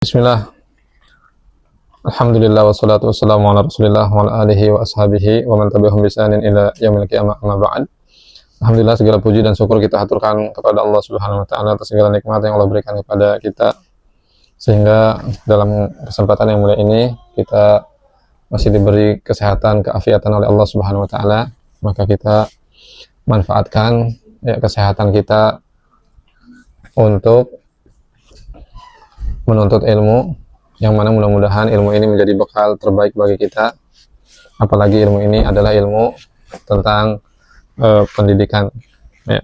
Bismillah, alhamdulillah wassalatu wassalamu ala rasulillah wa ala alihi wa ashabihi wa man tabi'ahum bisanin ila yaumil qiyamah amma ba'd. Alhamdulillah, segala puji dan syukur kita haturkan kepada Allah Subhanahu wa taala atas segala nikmat yang Allah berikan kepada kita, sehingga dalam kesempatan yang mulia ini kita masih diberi kesehatan, keafiatan oleh Allah Subhanahu wa taala. Maka kita manfaatkan kesehatan kita untuk menuntut ilmu, yang mana mudah-mudahan ilmu ini menjadi bekal terbaik bagi kita. Apalagi ilmu ini adalah ilmu tentang pendidikan, ya.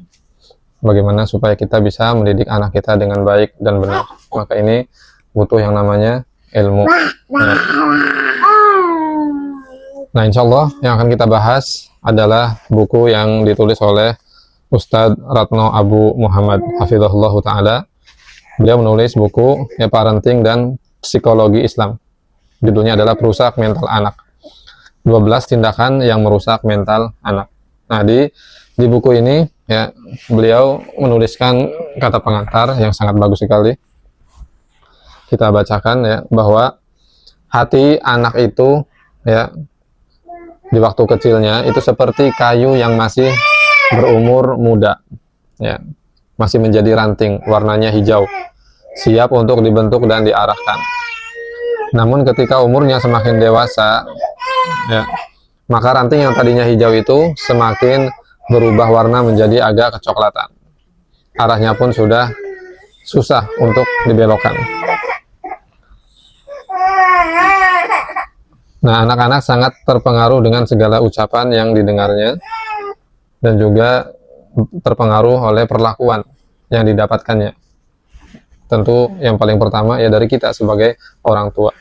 Bagaimana supaya kita bisa mendidik anak kita dengan baik dan benar. Maka ini butuh yang namanya ilmu, ya. Nah, insya Allah yang akan kita bahas adalah buku yang ditulis oleh Ustadz Ratno Abu Muhammad Hafizahullah Ta'ala. Beliau menulis buku Parenting dan Psikologi Islam. Judulnya adalah Perusak Mental Anak. 12 tindakan yang merusak mental anak. Nah, di buku ini beliau menuliskan kata pengantar yang sangat bagus sekali. Kita bacakan bahwa hati anak itu di waktu kecilnya itu seperti kayu yang masih berumur muda. Masih menjadi ranting, warnanya hijau, siap untuk dibentuk dan diarahkan. Namun ketika umurnya semakin dewasa, maka ranting yang tadinya hijau itu semakin berubah warna menjadi agak kecoklatan. Arahnya pun sudah susah untuk dibelokkan. Nah, anak-anak sangat terpengaruh dengan segala ucapan yang didengarnya, dan juga terpengaruh oleh perlakuan yang didapatkannya. Tentu yang paling pertama dari kita sebagai orang tua.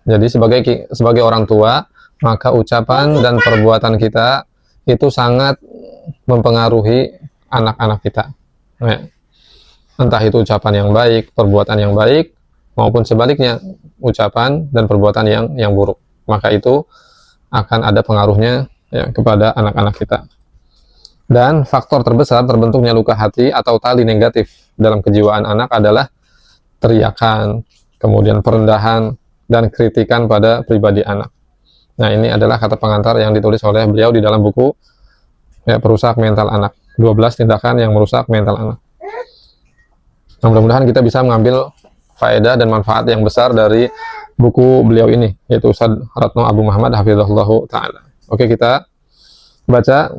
Jadi sebagai orang tua, maka ucapan dan perbuatan kita itu sangat mempengaruhi anak-anak kita. Entah itu ucapan yang baik, perbuatan yang baik, maupun sebaliknya ucapan dan perbuatan yang buruk. Maka itu akan ada pengaruhnya kepada anak-anak kita. Dan faktor terbesar terbentuknya luka hati atau tali negatif dalam kejiwaan anak adalah teriakan, kemudian perendahan, dan kritikan pada pribadi anak. Nah, ini adalah kata pengantar yang ditulis oleh beliau di dalam buku Perusak Mental Anak. 12 tindakan yang merusak mental anak. Nah, mudah-mudahan kita bisa mengambil faedah dan manfaat yang besar dari buku beliau ini, yaitu Ustadz Ratno Abu Muhammad Hafizahullah Ta'ala. Oke, kita baca.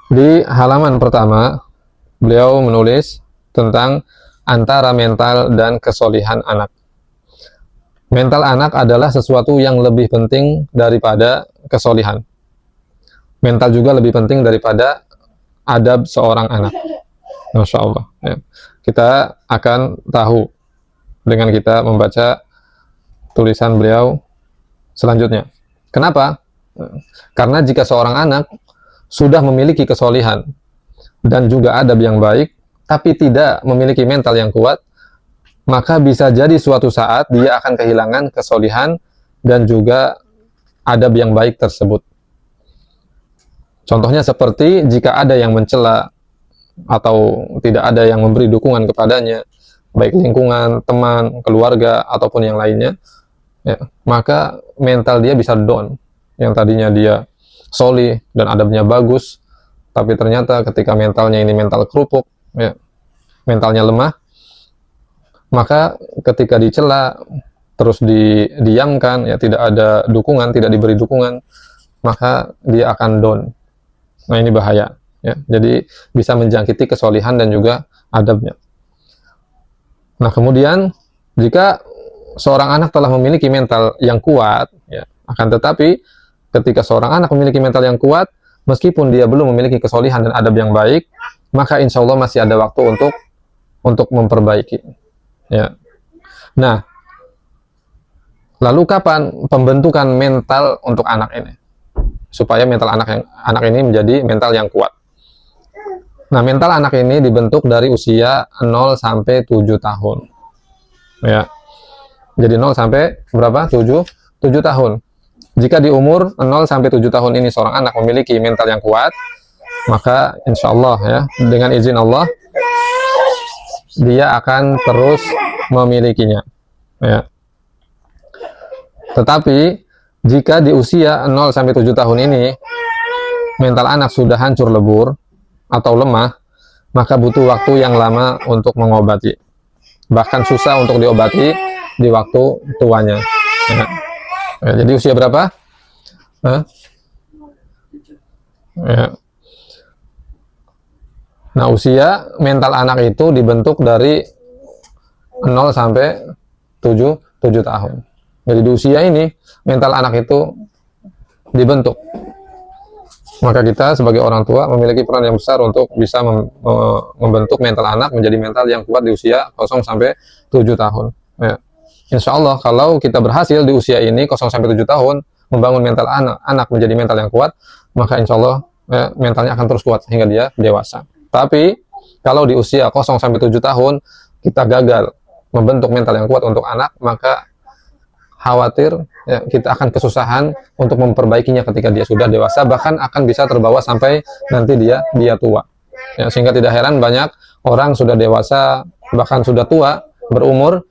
Di halaman pertama beliau menulis tentang antara mental dan kesolihan anak. Mental anak adalah sesuatu yang lebih penting daripada kesolihan. Mental juga lebih penting daripada adab seorang anak. Masya Allah. Kita akan tahu dengan kita membaca tulisan beliau selanjutnya. Kenapa? Karena jika seorang anak sudah memiliki kesolihan dan juga adab yang baik, tapi tidak memiliki mental yang kuat, maka bisa jadi suatu saat dia akan kehilangan kesolihan dan juga adab yang baik tersebut. Contohnya seperti jika ada yang mencela atau tidak ada yang memberi dukungan kepadanya, baik lingkungan, teman, keluarga, ataupun yang lainnya, maka mental dia bisa down. Yang tadinya dia solih dan adabnya bagus, tapi ternyata ketika mentalnya ini mental kerupuk, mentalnya lemah, maka ketika dicela terus didiamkan, tidak ada dukungan, tidak diberi dukungan, maka dia akan down. Nah, ini bahaya, jadi bisa menjangkiti kesolihan dan juga adabnya. Nah, kemudian jika seorang anak telah memiliki mental yang kuat, akan tetapi ketika seorang anak memiliki mental yang kuat, meskipun dia belum memiliki kesolihan dan adab yang baik, maka insya Allah masih ada waktu untuk memperbaiki. Nah, lalu kapan pembentukan mental untuk anak ini? Supaya mental anak ini menjadi mental yang kuat. Nah, mental anak ini dibentuk dari usia 0 sampai 7 tahun. Jadi 0 sampai berapa? 7 tahun. Jika di umur 0 sampai 7 tahun ini seorang anak memiliki mental yang kuat, maka insya Allah dengan izin Allah dia akan terus memilikinya. Ya. Tetapi jika di usia 0 sampai 7 tahun ini mental anak sudah hancur lebur atau lemah, maka butuh waktu yang lama untuk mengobati. Bahkan susah untuk diobati di waktu tuanya. Ya. Ya, jadi usia berapa? Ya. Nah, usia mental anak itu dibentuk dari 0 sampai 7 tahun. Jadi di usia ini mental anak itu dibentuk. Maka kita sebagai orang tua memiliki peran yang besar untuk bisa membentuk mental anak menjadi mental yang kuat di usia 0 sampai 7 tahun. Ya. Insya Allah kalau kita berhasil di usia ini 0 sampai 7 tahun membangun mental anak menjadi mental yang kuat, maka insya Allah ya, mentalnya akan terus kuat hingga dia dewasa. Tapi kalau di usia 0 sampai 7 tahun kita gagal membentuk mental yang kuat untuk anak, maka khawatir ya, kita akan kesusahan untuk memperbaikinya ketika dia sudah dewasa, bahkan akan bisa terbawa sampai nanti dia tua. Ya, sehingga tidak heran banyak orang sudah dewasa bahkan sudah tua berumur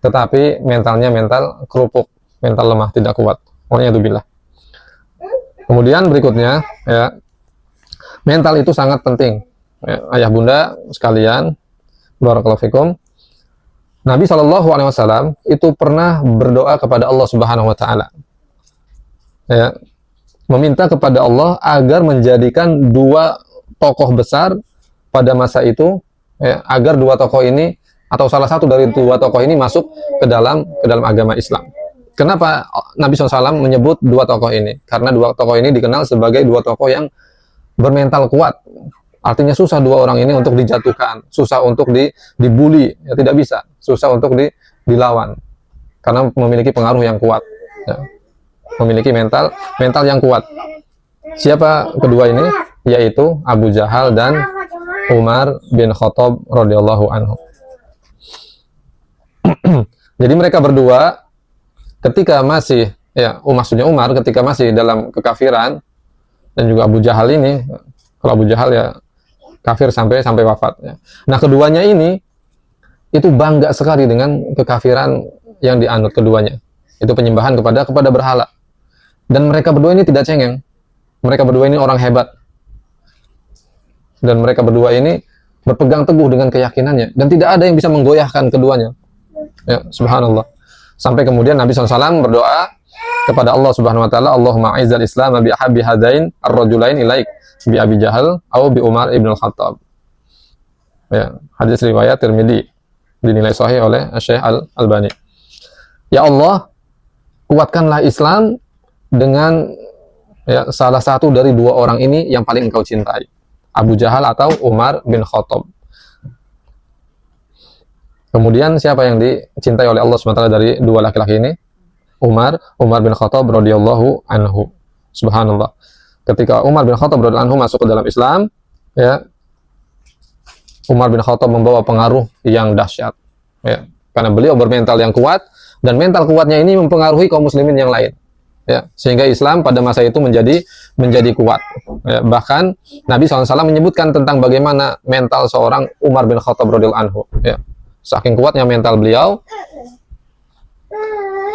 tetapi mentalnya mental kerupuk, mental lemah, tidak kuat. Waliyadzubillah. Kemudian berikutnya ya, mental itu sangat penting. Ya, ayah bunda sekalian, barakallahu fikum. Nabi SAW itu pernah berdoa kepada Allah Subhanahu Wa Taala, ya, meminta kepada Allah agar menjadikan dua tokoh besar pada masa itu, ya, agar dua tokoh ini atau salah satu dari dua tokoh ini masuk ke dalam agama Islam. Kenapa Nabi SAW menyebut dua tokoh ini? Karena dua tokoh ini dikenal sebagai dua tokoh yang bermental kuat. Artinya susah dua orang ini untuk dijatuhkan, susah untuk dibully, ya tidak bisa, susah untuk dilawan, karena memiliki pengaruh yang kuat, ya. Memiliki mental yang kuat. Siapa kedua ini? Yaitu Abu Jahal dan Umar bin Khattab radhiyallahu anhu. Jadi mereka berdua ketika masih, ya maksudnya Umar ketika masih dalam kekafiran, dan juga Abu Jahal ini, kalau Abu Jahal ya kafir sampai wafat. Ya. Nah, keduanya ini itu bangga sekali dengan kekafiran yang dianut keduanya. Itu penyembahan kepada berhala. Dan mereka berdua ini tidak cengeng. Mereka berdua ini orang hebat. Dan mereka berdua ini berpegang teguh dengan keyakinannya. Dan tidak ada yang bisa menggoyahkan keduanya. Ya, subhanallah. Sampai kemudian Nabi SAW berdoa kepada Allah Subhanahu Wa Taala, Allahumma a'izzal Islam bi ahabbi hadain ar-rajulain ilaik, bi Abi Jahal atau bi Umar ibn al-Khattab. Ya, hadis riwayat Tirmidzi dinilai sahih oleh Syekh Al-Albani. Ya Allah, kuatkanlah Islam dengan ya, salah satu dari dua orang ini yang paling engkau cintai, Abu Jahal atau Umar bin Khattab. Kemudian siapa yang dicintai oleh Allah SWT dari dua laki-laki ini? Umar bin Khattab radhiyallahu anhu. Subhanallah. Ketika Umar bin Khattab radhiyallahu anhu masuk ke dalam Islam, ya, Umar bin Khattab membawa pengaruh yang dahsyat, ya, karena beliau bermental yang kuat dan mental kuatnya ini mempengaruhi kaum muslimin yang lain, ya, sehingga Islam pada masa itu menjadi kuat. Ya, bahkan Nabi SAW menyebutkan tentang bagaimana mental seorang Umar bin Khattab radhiyallahu anhu, ya, saking kuatnya mental beliau,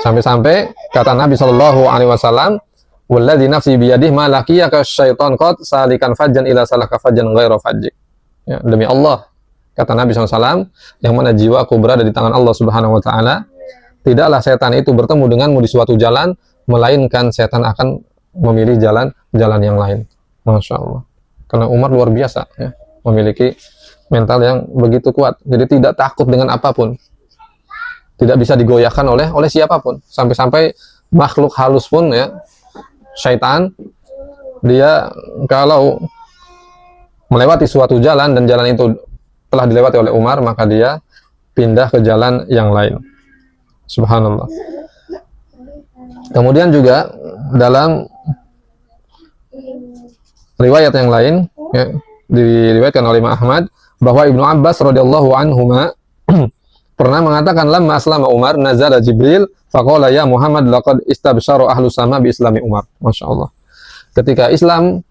sampai-sampai kata Nabi SAW, walladzi nafsi biyadihi ma laqiyaka syaitan qad salikan fajjan ila salaka fajjan ghairu fajjik. Ya, demi Allah, kata Nabi SAW, yang mana jiwaku berada di tangan Allah Subhanahu Wa Taala, tidaklah setan itu bertemu denganmu di suatu jalan, melainkan setan akan memilih jalan yang lain. Masya Allah. Karena Umar luar biasa, ya, memiliki mental yang begitu kuat. Jadi tidak takut dengan apapun, tidak bisa digoyahkan oleh siapapun. Sampai-sampai makhluk halus pun, ya, syaitan, dia kalau melewati suatu jalan dan jalan itu telah dilewati oleh Umar, maka dia pindah ke jalan yang lain. Subhanallah. Kemudian juga dalam riwayat yang lain, ya, diriwayatkan oleh Imam Ahmad bahwa Ibnu Abbas radhiyallahu anhuma pernah mengatakan, lamma aslama Umar nazala Jibril faqala ya Muhammad laqad istabsyara ahlu sama bi islami Umar. Masya Allah. Ketika Islam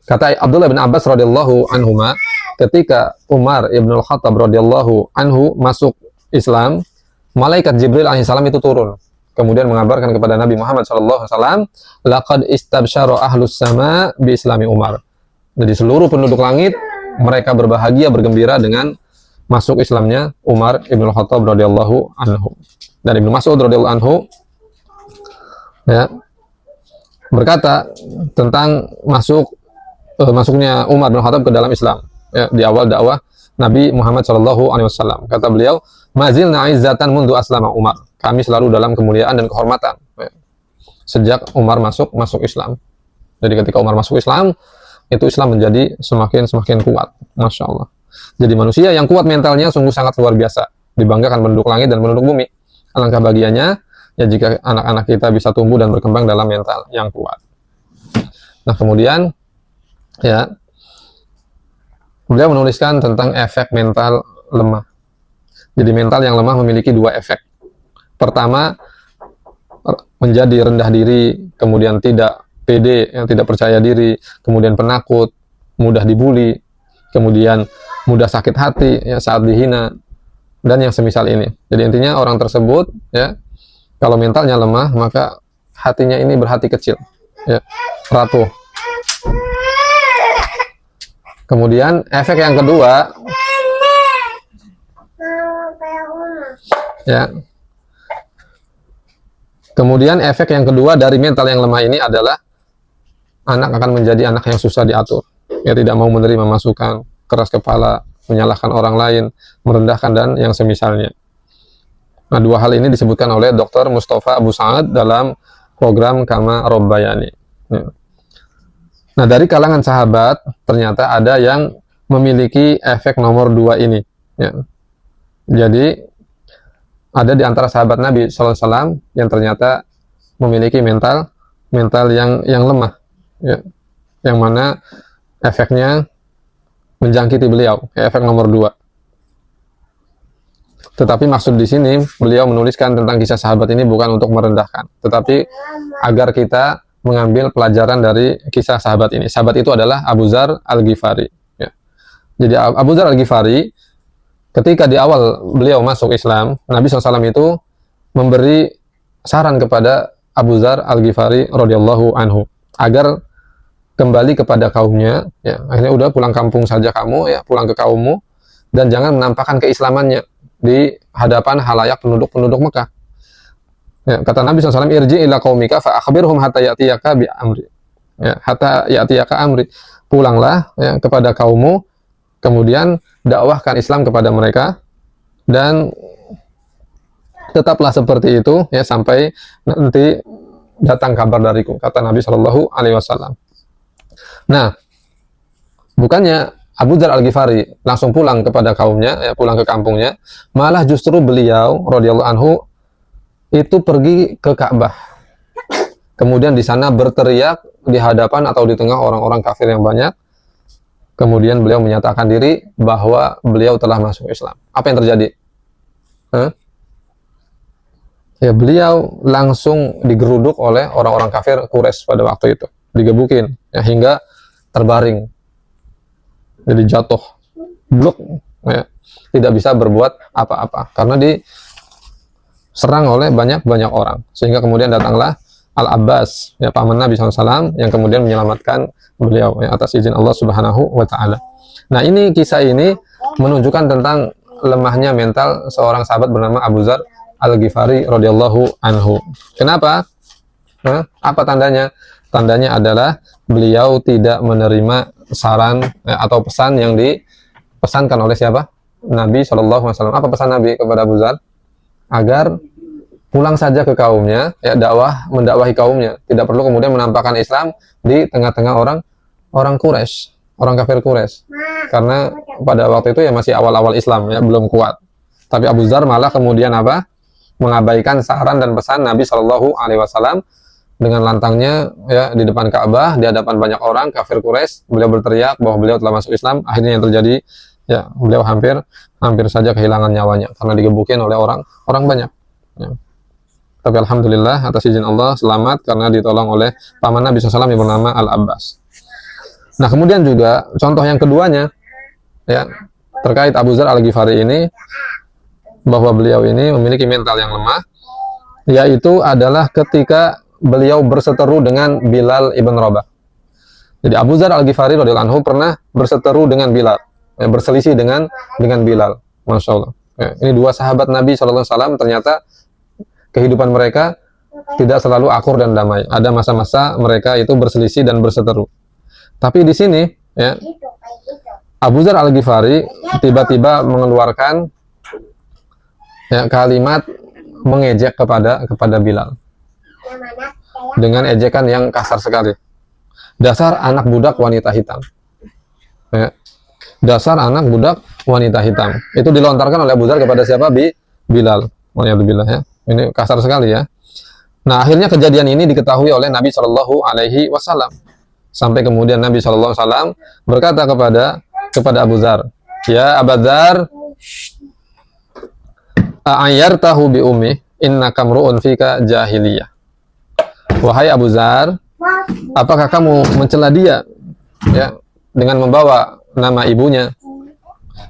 Kata Abdullah bin Abbas radhiyallahu anhuma, ketika Umar ibn al-Khattab radhiyallahu anhu masuk Islam, malaikat Jibril alaihissalam itu turun, kemudian mengabarkan kepada Nabi Muhammad sallallahu alaihi wasallam, laqad istabsyara ahlus sama bi islami Umar. Jadi seluruh penduduk langit mereka berbahagia, bergembira dengan masuk Islamnya Umar ibn al-Khattab radhiyallahu anhu. Dan Ibnu Mas'ud radhiyallahu anhu ya berkata tentang masuknya Umar bin Khattab ke dalam Islam ya, di awal dakwah Nabi Muhammad SAW. Kata beliau, mazilna izzatan mundu aslama Umar. Kami selalu dalam kemuliaan dan kehormatan ya, sejak Umar masuk Islam. Jadi ketika Umar masuk Islam, itu Islam menjadi semakin kuat. Masya Allah. Jadi manusia yang kuat mentalnya sungguh sangat luar biasa, dibanggakan penduduk langit dan penduduk bumi. Alangkah bahagianya ya jika anak-anak kita bisa tumbuh dan berkembang dalam mental yang kuat. Nah kemudian ya, beliau menuliskan tentang efek mental lemah. Jadi mental yang lemah memiliki dua efek. Pertama, menjadi rendah diri, kemudian tidak pede, yang tidak percaya diri, kemudian penakut, mudah dibully, kemudian mudah sakit hati ya, saat dihina, dan yang semisal ini. Jadi intinya orang tersebut ya, kalau mentalnya lemah, maka hatinya ini berhati kecil, ya, rapuh. Kemudian efek yang kedua, ya. Kemudian efek yang kedua dari mental yang lemah ini adalah anak akan menjadi anak yang susah diatur. Ya, tidak mau menerima masukan, keras kepala, menyalahkan orang lain, merendahkan dan yang semisalnya. Nah, dua hal ini disebutkan oleh Dr. Mustafa Abu Sa'ad dalam program Kama Robbayani. Ya. Nah, dari kalangan sahabat ternyata ada yang memiliki efek nomor 2 ini. Ya. Jadi ada di antara sahabat Nabi SAW yang ternyata memiliki mental yang lemah, ya. Yang mana efeknya menjangkiti beliau, ya, efek nomor 2. Tetapi maksud di sini beliau menuliskan tentang kisah sahabat ini bukan untuk merendahkan, tetapi agar kita mengambil pelajaran dari kisah sahabat ini. Sahabat itu adalah Abu Dzar Al-Ghifari. Ya. Jadi Abu Dzar Al-Ghifari ketika di awal beliau masuk Islam, Nabi SAW itu memberi saran kepada Abu Dzar Al-Ghifari radhiyallahu anhu agar kembali kepada kaumnya. Ya, akhirnya udah pulang kampung saja kamu, ya, pulang ke kaummu dan jangan menampakkan keislamannya di hadapan halayak penduduk Mekah. Ya, kata Nabi SAW, irji ila qaumika fa akhbirhum hatta ya'tiyaka bi amri. Ya, hatta ya'tiyaka amri. Pulanglah ya, kepada kaummu, kemudian dakwahkan Islam kepada mereka dan tetaplah seperti itu ya sampai nanti datang kabar dariku, kata Nabi Shallallahu Alaihi Wasallam. Nah, bukannya Abu Dzar Al-Ghifari langsung pulang kepada kaumnya, ya, pulang ke kampungnya, malah justru beliau radhiyallahu anhu itu pergi ke Ka'bah. Kemudian di sana berteriak di hadapan atau di tengah orang-orang kafir yang banyak. Kemudian beliau menyatakan diri bahwa beliau telah masuk Islam. Apa yang terjadi? Ya, beliau langsung digeruduk oleh orang-orang kafir Quraisy pada waktu itu, digebukin ya, hingga terbaring, jadi jatuh, blok, ya, tidak bisa berbuat apa-apa karena diserang oleh banyak orang. Sehingga kemudian datanglah Al-Abbas, ya, paman Nabi SAW, yang kemudian menyelamatkan beliau ya, atas izin Allah Subhanahu wa Ta'ala. Nah, ini kisah ini menunjukkan tentang lemahnya mental seorang sahabat bernama Abu Dzar Al-Ghifari radhiyallahu anhu. Kenapa? Apa tandanya? Tandanya adalah beliau tidak menerima saran atau pesan yang dipesankan oleh siapa? Nabi SAW. Apa pesan Nabi kepada Abu Dzar? Agar pulang saja ke kaumnya, ya, mendakwahi kaumnya. Tidak perlu kemudian menampakkan Islam di tengah-tengah orang Quraisy, orang kafir Quraisy. Karena pada waktu itu ya masih awal-awal Islam, ya, belum kuat. Tapi Abu Dzar malah kemudian apa? Mengabaikan saran dan pesan Nabi Shallallahu Alaihi Wasallam dengan lantangnya ya di depan Ka'bah, di hadapan banyak orang kafir Quraisy. Beliau berteriak bahwa beliau telah masuk Islam. Akhirnya yang terjadi ya beliau hampir saja kehilangan nyawanya karena digebukin oleh orang banyak. Ya. Tapi alhamdulillah atas izin Allah selamat karena ditolong oleh paman Nabi SAW yang bernama Al-Abbas. Nah, kemudian juga contoh yang keduanya ya terkait Abu Dzar Al-Ghifari ini, bahwa beliau ini memiliki mental yang lemah, yaitu adalah ketika beliau berseteru dengan Bilal ibn Rabah. Jadi Abu Dzar Al-Ghifari radhiyallahu anhu pernah berseteru dengan Bilal, berselisih dengan Bilal. Masya Allah. Ya, ini dua sahabat Nabi SAW, ternyata kehidupan mereka tidak selalu akur dan damai. Ada masa-masa mereka itu berselisih dan berseteru. Tapi di sini, ya, Abu Dzar Al-Ghifari tiba-tiba mengeluarkan ya, kalimat mengejek kepada Bilal dengan ejekan yang kasar sekali. Dasar anak budak wanita hitam. Ya. Dasar anak budak wanita hitam. Itu dilontarkan oleh Abu Dzar kepada siapa? Bilal. Bilal ya. Ini kasar sekali ya. Nah, akhirnya kejadian ini diketahui oleh Nabi Shallallahu Alaihi Wasallam. Sampai kemudian Nabi Shallallahu Alaihi Wasallam berkata kepada Abu Dzar, ya Abu Dzar, a'ayyartahu bi ummi innaka mru'un fika jahiliyah. Wahai Abu Dzar, apakah kamu mencela dia ya dengan membawa nama ibunya?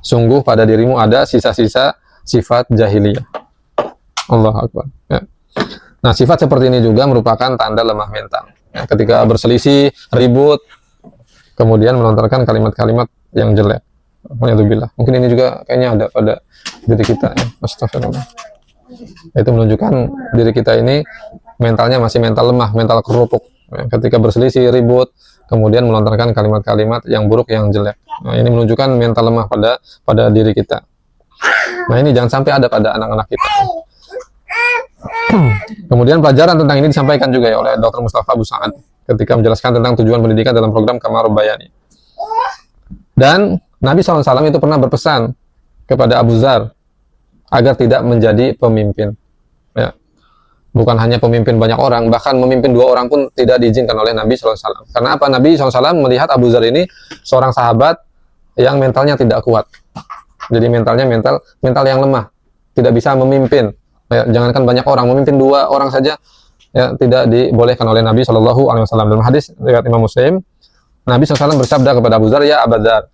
Sungguh pada dirimu ada sisa-sisa sifat jahiliyah. Allahu Akbar. Ya. Nah, sifat seperti ini juga merupakan tanda lemah mental. Ya, ketika berselisih, ribut, kemudian melontarkan kalimat-kalimat yang jelek. Alhamdulillah. Mungkin ini juga kayaknya ada pada diri kita. Ya. Astagfirullah. Itu menunjukkan diri kita ini mentalnya masih mental lemah, mental kerupuk. Ya, ketika berselisih, ribut, kemudian melontarkan kalimat-kalimat yang buruk, yang jelek. Nah, ini menunjukkan mental lemah pada diri kita. Nah, ini jangan sampai ada pada anak-anak kita. Kemudian pelajaran tentang ini disampaikan juga ya oleh Dr. Mustafa Abu Sa'ad ketika menjelaskan tentang tujuan pendidikan dalam program Kamarul Bayani. Dan Nabi SAW itu pernah berpesan kepada Abu Dzar agar tidak menjadi pemimpin. Ya. Bukan hanya pemimpin banyak orang, bahkan memimpin 2 orang pun tidak diizinkan oleh Nabi SAW. Karena apa? Nabi SAW melihat Abu Dzar ini seorang sahabat yang mentalnya tidak kuat. Jadi mentalnya mental yang lemah, tidak bisa memimpin. Ya, jangankan banyak orang, memimpin 2 orang saja ya tidak dibolehkan oleh Nabi Shallallahu Alaihi Wasallam. Dalam hadis riwayat Imam Muslim, Nabi SAW bersabda kepada Abu Dzar, ya Abu Dzar,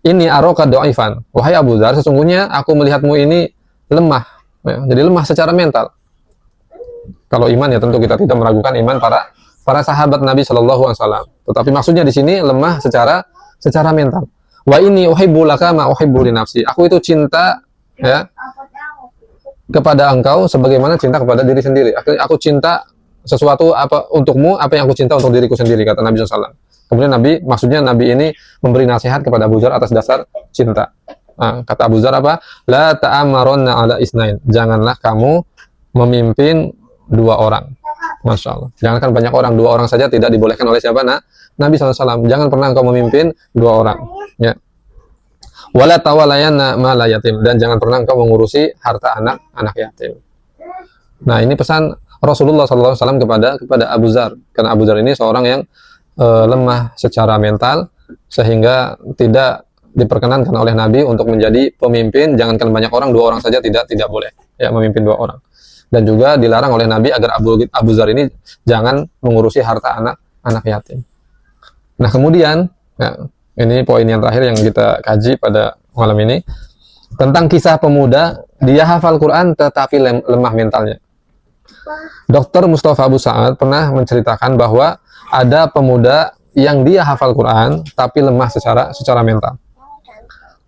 ini aroka do'ifan. Wahai Abu Dzar, sesungguhnya aku melihatmu ini lemah. Ya, jadi lemah secara mental. Kalau iman ya tentu kita tidak meragukan iman para sahabat Nabi Shallallahu Alaihi Wasallam. Tetapi maksudnya di sini lemah secara mental. Wa ini uhibbu laka ma uhibbu li nafsi. Aku itu cinta ya kepada engkau sebagaimana cinta kepada diri sendiri. Aku cinta sesuatu apa untukmu, apa yang aku cinta untuk diriku sendiri, kata Nabi SAW. Kemudian maksudnya Nabi ini memberi nasihat kepada Abu Dzar atas dasar cinta. Nah, kata Abu Dzar apa? La ta'amaronna ala isnain. Janganlah kamu memimpin 2 orang. Masya Allah. Jangankan banyak orang, 2 orang saja tidak dibolehkan oleh siapa? Nabi SAW. Jangan pernah engkau memimpin 2 orang. Ya. Wala tawalayanna ma la yatim, dan jangan pernah engkau mengurusi harta anak yatim. Nah, ini pesan Rasulullah SAW kepada Abu Dzar, karena Abu Dzar ini seorang yang lemah secara mental sehingga tidak diperkenankan oleh Nabi untuk menjadi pemimpin. Jangankan banyak orang, 2 orang saja tidak boleh ya memimpin 2 orang. Dan juga dilarang oleh Nabi agar Abu Dzar ini jangan mengurusi harta anak yatim. Nah, kemudian ya, ini poin yang terakhir yang kita kaji pada malam ini tentang kisah pemuda, dia hafal Quran tetapi lemah mentalnya. Dr. Mustafa Abu Sa'ad pernah menceritakan bahwa ada pemuda yang dia hafal Quran tapi lemah secara mental.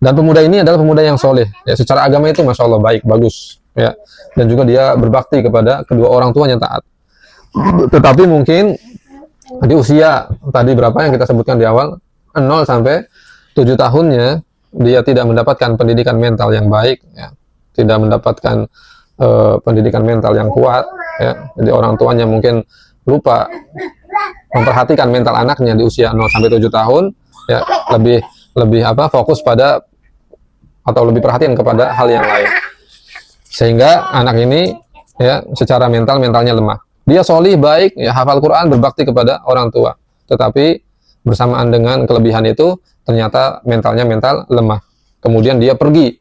Dan pemuda ini adalah pemuda yang soleh. Ya, secara agama itu masya Allah baik, bagus. Ya. Dan juga dia berbakti kepada kedua orang tuanya, taat. Tetapi mungkin di usia tadi berapa yang kita sebutkan di awal, 0 sampai 7 tahunnya dia tidak mendapatkan pendidikan mental yang baik, ya. Tidak mendapatkan pendidikan mental yang kuat, ya. Jadi orang tuanya mungkin lupa memperhatikan mental anaknya di usia 0 sampai 7 tahun, ya, lebih fokus pada atau lebih perhatian kepada hal yang lain, sehingga anak ini ya secara mentalnya lemah. Dia solih, baik, ya, hafal Quran, berbakti kepada orang tua, tetapi bersamaan dengan kelebihan itu ternyata mentalnya lemah. Kemudian dia pergi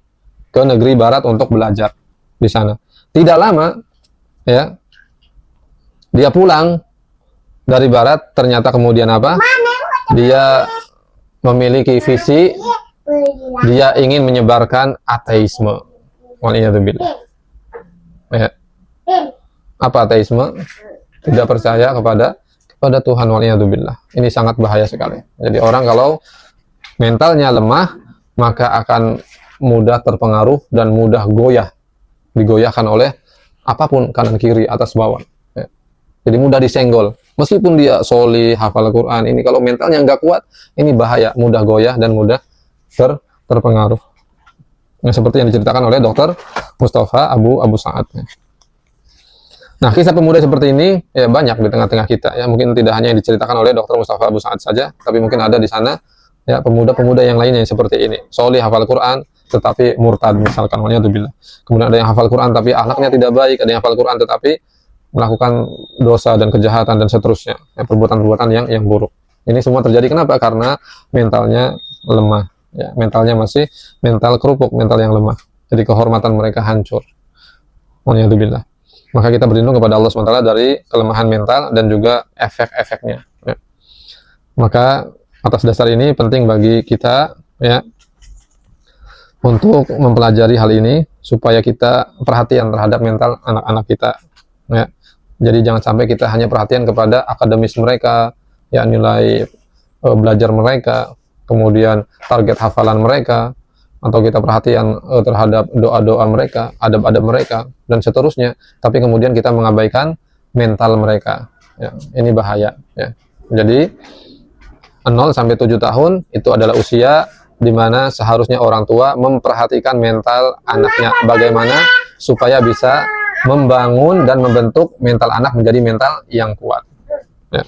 ke negeri barat untuk belajar di sana. Tidak lama ya dia pulang dari barat, ternyata kemudian apa? Dia memiliki visi dia ingin menyebarkan ateisme. Waliyadzubillah. Ya. Apa ateisme? Tidak percaya kepada Tuhan. Waliyadzubillah. Ini sangat bahaya sekali. Jadi orang kalau mentalnya lemah, maka akan mudah terpengaruh dan mudah digoyahkan oleh apapun, kanan kiri atas bawah. Ya. Jadi mudah disenggol. Meskipun dia solih, hafal Quran, ini kalau mentalnya nggak kuat, ini bahaya, mudah goyah dan mudah terpengaruh. Nah, seperti yang diceritakan oleh Dr. Mustafa Abu Sa'ad. Nah, kisah pemuda seperti ini ya banyak di tengah-tengah kita ya. Mungkin tidak hanya yang diceritakan oleh Dr. Mustafa Abu Sa'ad saja, tapi mungkin ada di sana ya pemuda-pemuda yang lainnya yang seperti ini. Solih, hafal Quran, tetapi murtad misalkan. Kemudian ada yang hafal Quran tapi akhlaknya tidak baik, ada yang hafal Quran tetapi melakukan dosa dan kejahatan dan seterusnya, ya, perbuatan-perbuatan yang buruk. Ini semua terjadi kenapa? Karena mentalnya lemah, ya, mentalnya masih mental kerupuk, mental yang lemah. Jadi kehormatan mereka hancur. Waliyadzubillah. Maka kita berlindung kepada Allah SWT dari kelemahan mental dan juga efek-efeknya. Ya. Maka atas dasar ini penting bagi kita ya untuk mempelajari hal ini supaya kita perhatian terhadap mental anak-anak kita. Ya. Jadi jangan sampai kita hanya perhatian kepada akademis mereka, ya nilai belajar mereka, kemudian target hafalan mereka, atau kita perhatian terhadap doa-doa mereka, adab-adab mereka, dan seterusnya. Tapi kemudian kita mengabaikan mental mereka. Ya, ini bahaya. Ya. Jadi 0 sampai 7 tahun itu adalah usia di mana seharusnya orang tua memperhatikan mental anaknya, bagaimana supaya bisa membangun dan membentuk mental anak menjadi mental yang kuat. Ya.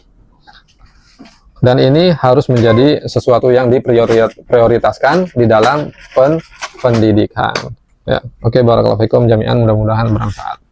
Dan ini harus menjadi sesuatu yang diprioritaskan di dalam pendidikan. Ya. Oke, barakallahu fikum jami'an, mudah-mudahan bermanfaat.